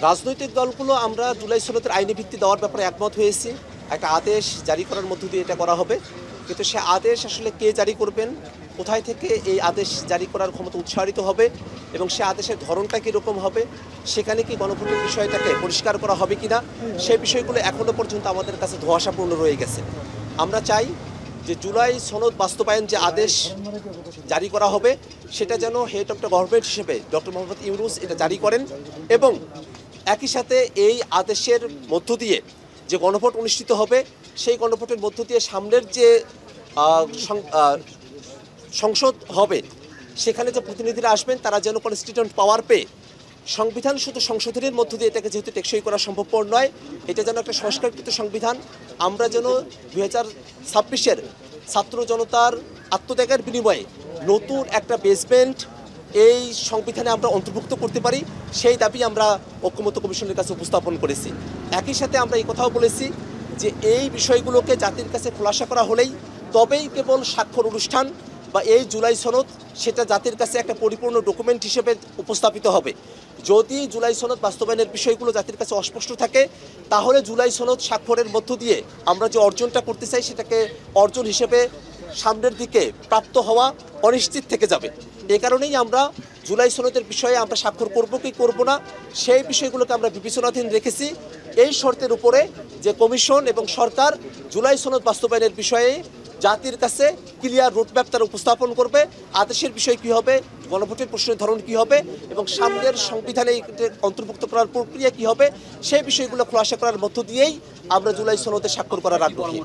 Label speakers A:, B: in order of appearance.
A: রাজনৈতিক দলগুলো আমরা জুলাই সনদের আইনি ভিত্তি দেওয়ার ব্যাপারে একমত হয়েছি। একটা আদেশ জারি করার মধ্য দিয়ে এটা করা হবে, কিন্তু সে আদেশ আসলে কে জারি করবেন, কোথায় থেকে এই আদেশ জারি করার ক্ষমতা উৎসাহিত হবে এবং সে আদেশের ধরনটা কীরকম হবে, সেখানে কি গণভোটের বিষয়টাকে পরিষ্কার করা হবে কিনা, সেই বিষয়গুলো এখনও পর্যন্ত আমাদের কাছে ধোঁয়াশাপূর্ণ রয়ে গেছে। আমরা চাই যে জুলাই সনদ বাস্তবায়ন যে আদেশ জারি করা হবে সেটা যেন হেড অফ দ্য গভর্নমেন্ট হিসেবে ডক্টর মোহাম্মদ ইউনূস এটা জারি করেন এবং একই সাথে এই আদেশের মধ্য দিয়ে যে গণভোট অনুষ্ঠিত হবে সেই গণভোটের মধ্য দিয়ে সামনের যে সংসদ হবে সেখানে যে প্রতিনিধিরা আসবেন তারা যেন কনস্টিটিউয়েন্ট পাওয়ার পেয়ে সংবিধান শুধু সংশোধনের মধ্য দিয়ে এটাকে যেহেতু টেকসই করা সম্ভবপর নয়, এটা যেন একটা সংস্কারকৃত সংবিধান, আমরা যেন 2026-এর ছাত্র জনতার আত্মত্যাগের বিনিময়ে নতুন একটা বেসমেন্ট এই সংবিধানে আমরা অন্তর্ভুক্ত করতে পারি, সেই দাবি আমরা ঐক্যমত্য কমিশনের কাছে উপস্থাপন করেছি। একই সাথে আমরা এই কথাও বলেছি যে এই বিষয়গুলোকে জাতির কাছে খোলাসা করা হলেই তবেই কেবল স্বাক্ষর অনুষ্ঠান বা এই জুলাই সনদ সেটা জাতির কাছে একটা পরিপূর্ণ ডকুমেন্ট হিসেবে উপস্থাপিত হবে। যদি জুলাই সনদ বাস্তবায়নের বিষয়গুলো জাতির কাছে অস্পষ্ট থাকে তাহলে জুলাই সনদ স্বাক্ষরের মধ্য দিয়ে আমরা যে অর্জনটা করতে চাই সেটাকে অর্জন হিসেবে সামনের দিকে প্রাপ্ত হওয়া অনিশ্চিত থেকে যাবে। এ কারণেই আমরা জুলাই সনদের বিষয়ে আমরা স্বাক্ষর করব কি করব না সেই বিষয়গুলোকে আমরা বিবেচনাধীন রেখেছি, এই শর্তের উপরে যে কমিশন এবং সরকার জুলাই সনদ বাস্তবায়নের বিষয়ে জাতির কাছে ক্লিয়ার রুটম্যাপ তারা উপস্থাপন করবে, আদেশের বিষয় কী হবে, গণভোটের প্রশ্নের ধরন কী হবে এবং সামনের সংবিধানে অন্তর্ভুক্ত করার প্রক্রিয়া কী হবে সেই বিষয়গুলো খোলাসা করার মধ্য দিয়েই আমরা জুলাই সনদে স্বাক্ষর করার আগ্রহী।